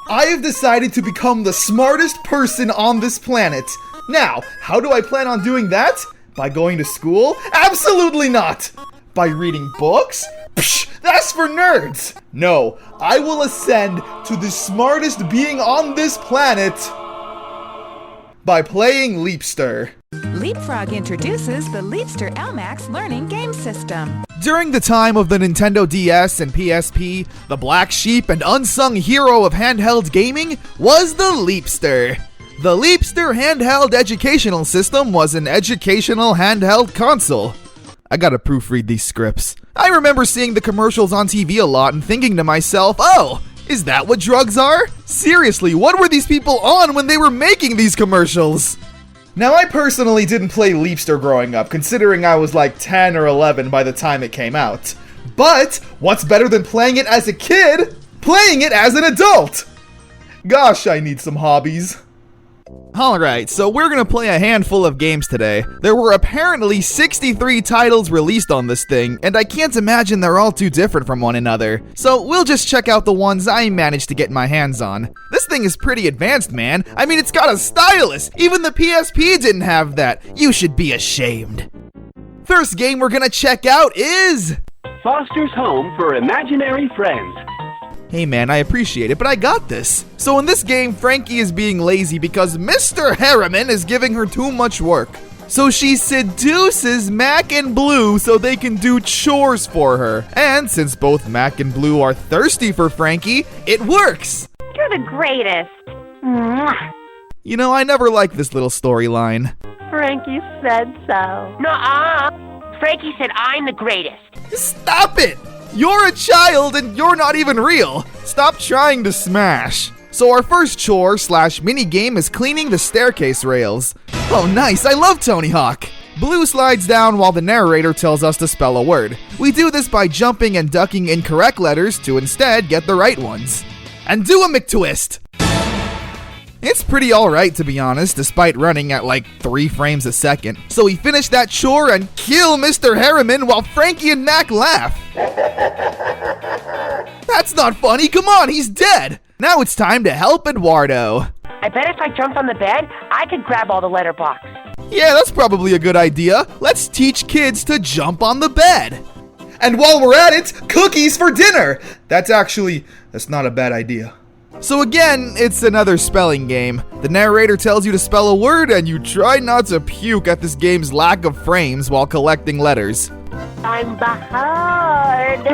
I have decided to become the smartest person on this planet. Now, how do I plan on doing that? By going to school? Absolutely not! By reading books? Psh, that's for nerds! No, I will ascend to the smartest being on this planet by playing Leapster. Leapfrog introduces the Leapster LMAX learning game system. During the time of the Nintendo DS and PSP, the black sheep and unsung hero of handheld gaming was the Leapster. The Leapster handheld educational system was an educational handheld console. I gotta proofread these scripts. I remember seeing the commercials on TV a lot and thinking to myself, oh, is that what drugs are? Seriously, what were these people on when they were making these commercials? Now, I personally didn't play Leapster growing up, considering I was like 10 or 11 by the time it came out. But, what's better than playing it as a kid? Playing it as an adult! Gosh, I need some hobbies. Alright, so we're gonna play a handful of games today. There were apparently 63 titles released on this thing, and I can't imagine they're all too different from one another. So we'll just check out the ones I managed to get my hands on. This thing is pretty advanced, man. I mean, it's got a stylus! Even the PSP didn't have that. You should be ashamed. First game we're gonna check out is... Foster's Home for Imaginary Friends. Hey man, I appreciate it, but I got this. So in this game, Frankie is being lazy because Mr. Harriman is giving her too much work. So she seduces Mac and Blue so they can do chores for her. And since both Mac and Blue are thirsty for Frankie, it works! You're the greatest. Mwah. You know, I never liked this little storyline. Frankie said so. Nuh-uh. Frankie said I'm the greatest. Stop it! You're a child and you're not even real. Stop trying to smash. So our first chore / mini game is cleaning the staircase rails. Oh nice, I love Tony Hawk. Blue slides down while the narrator tells us to spell a word. We do this by jumping and ducking incorrect letters to instead get the right ones. And do a McTwist. It's pretty alright to be honest, despite running at like 3 frames a second. So we finish that chore and kill Mr. Harriman while Frankie and Mac laugh. That's not funny, come on, he's dead! Now it's time to help Eduardo. I bet if I jumped on the bed, I could grab all the letter blocks. Yeah, that's probably a good idea. Let's teach kids to jump on the bed. And while we're at it, cookies for dinner! That's not a bad idea. So again, it's another spelling game. The narrator tells you to spell a word and you try not to puke at this game's lack of frames while collecting letters. I'm behind.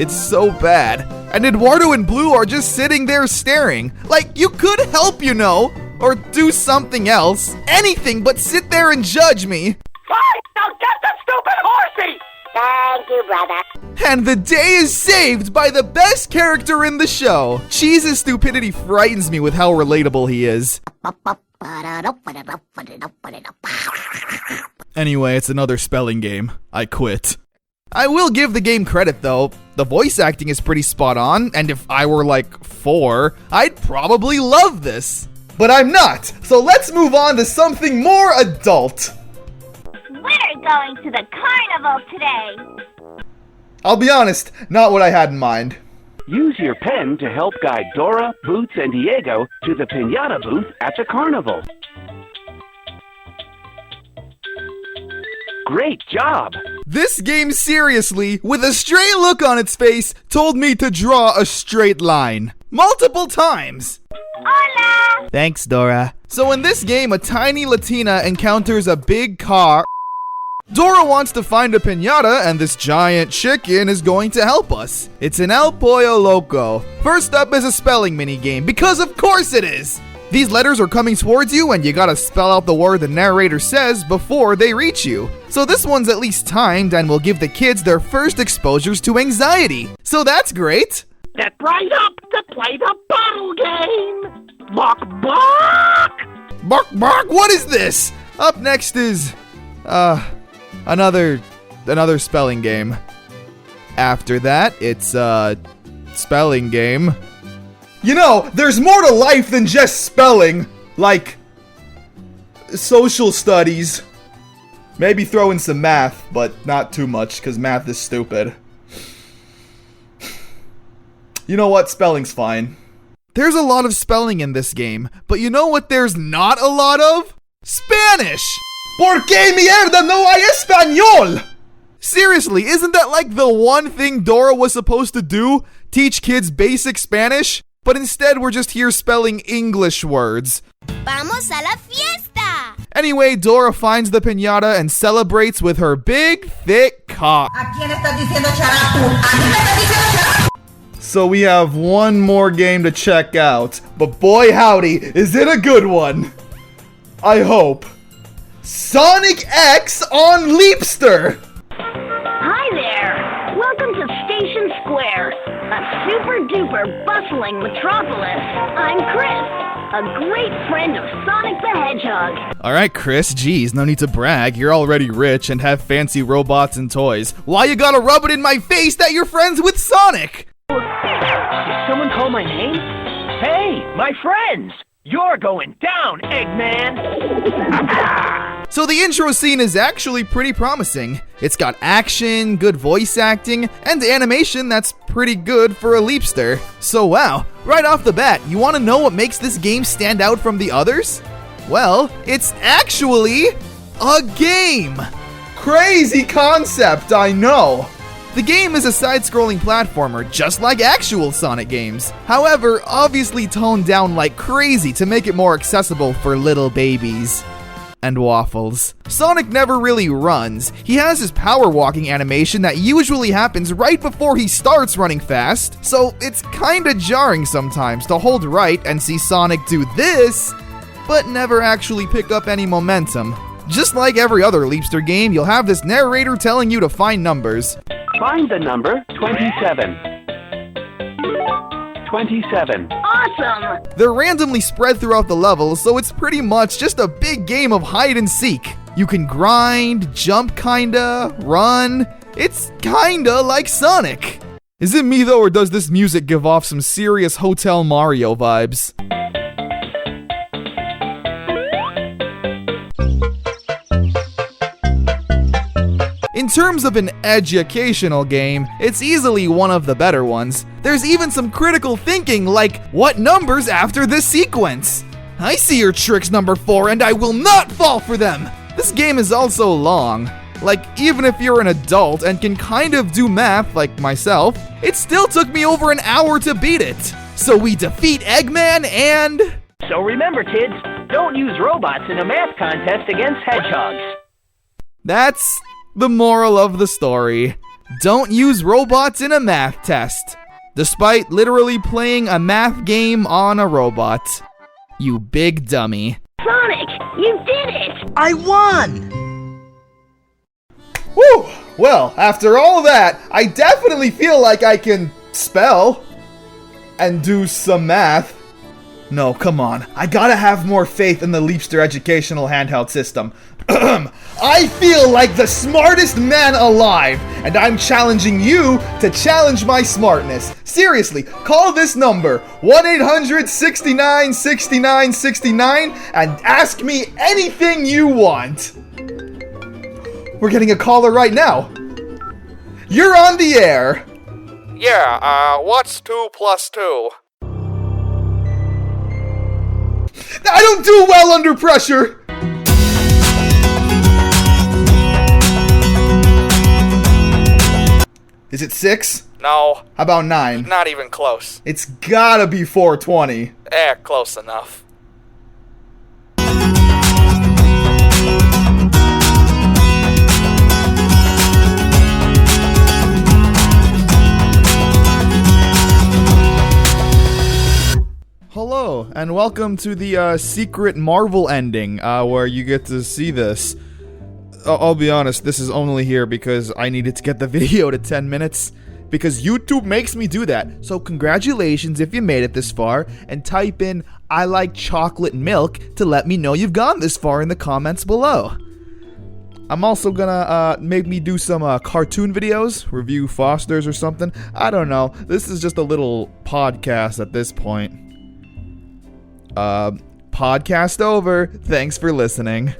It's so bad. And Eduardo and Blue are just sitting there staring. Like, you could help, you know, or do something else. Anything but sit there and judge me. Fine, now get the stupid horsey! Thank you, brother. And the day is saved by the best character in the show. Cheese's stupidity frightens me with how relatable he is. Anyway, it's another spelling game. I quit. I will give the game credit though. The voice acting is pretty spot on, and if I were like 4, I'd probably love this. But I'm not, so let's move on to something more adult. We're going to the carnival today. I'll be honest, not what I had in mind. Use your pen to help guide Dora, Boots, and Diego to the piñata booth at the carnival. Great job! This game seriously, with a straight look on its face, told me to draw a straight line. Multiple times! Hola! Thanks, Dora. So in this game, a tiny Latina encounters a big car. Dora wants to find a piñata, and this giant chicken is going to help us. It's an El Pollo Loco. First up is a spelling minigame, because of course it is! These letters are coming towards you, and you gotta spell out the word the narrator says before they reach you. So this one's at least timed, and will give the kids their first exposures to anxiety. So that's great! Get right up to play the bottle game! Bark, bark! Bark, bark, what is this? Up next is, another spelling game. After that, it's a spelling game. You know, there's more to life than just spelling. Like, social studies. Maybe throw in some math, but not too much, because math is stupid. You know what? Spelling's fine. There's a lot of spelling in this game, but you know what there's not a lot of? Spanish! ¿Por qué mierda no hay español? Seriously, isn't that like the one thing Dora was supposed to do? Teach kids basic Spanish? But instead we're just here spelling English words. Vamos a la fiesta! Anyway, Dora finds the piñata and celebrates with her big, thick cock. So we have one more game to check out, but boy howdy, is it a good one! I hope. Sonic X on Leapster! Hi there! Welcome to Station Square, a super duper bustling metropolis. I'm Chris, a great friend of Sonic the Hedgehog. Alright, Chris, geez, no need to brag. You're already rich and have fancy robots and toys. Why you gotta rub it in my face that you're friends with Sonic? Did someone call my name? Hey, my friends! You're going down, Eggman! So the intro scene is actually pretty promising. It's got action, good voice acting, and animation that's pretty good for a Leapster. So wow, right off the bat, you want to know what makes this game stand out from the others? Well, it's actually a game! Crazy concept, I know! The game is a side-scrolling platformer, just like actual Sonic games. However, obviously toned down like crazy to make it more accessible for little babies. And waffles. Sonic never really runs. He has his power walking animation that usually happens right before he starts running fast, so it's kinda jarring sometimes to hold right and see Sonic do this, but never actually pick up any momentum. Just like every other Leapster game, you'll have this narrator telling you to find numbers. Find the number 27. 27. Awesome! They're randomly spread throughout the level, so it's pretty much just a big game of hide and seek. You can grind, jump kinda, run. It's kinda like Sonic. Is it me though, or does this music give off some serious Hotel Mario vibes? In terms of an educational game, it's easily one of the better ones. There's even some critical thinking like, what numbers after this sequence? I see your tricks, number 4, and I will not fall for them! This game is also long. Like, even if you're an adult and can kind of do math like myself, it still took me over an hour to beat it. So we defeat Eggman and... So remember, kids, don't use robots in a math contest against hedgehogs. That's the moral of the story. Don't use robots in a math test, despite literally playing a math game on a robot. You big dummy. Sonic, you did it! I won! Whew! Well, after all that, I definitely feel like I can spell and do some math. No, come on. I gotta have more faith in the Leapster educational handheld system. I feel like the smartest man alive, and I'm challenging you to challenge my smartness. Seriously, call this number, 1-800-69-69-69, and ask me anything you want. We're getting a caller right now. You're on the air. Yeah, what's 2 plus 2? I don't do well under pressure. Is it 6? No, How about 9? not even close. It's gotta be 420. Close enough. Hello, and welcome to the secret Marvel ending, where you get to see this. I'll be honest, this is only here because I needed to get the video to 10 minutes, because YouTube makes me do that. So congratulations if you made it this far, and type in "I like chocolate milk" to let me know you've gone this far in the comments below. I'm also gonna make me do some cartoon videos, review Foster's or something. I don't know, this is just a little podcast at this point. Podcast over. Thanks for listening.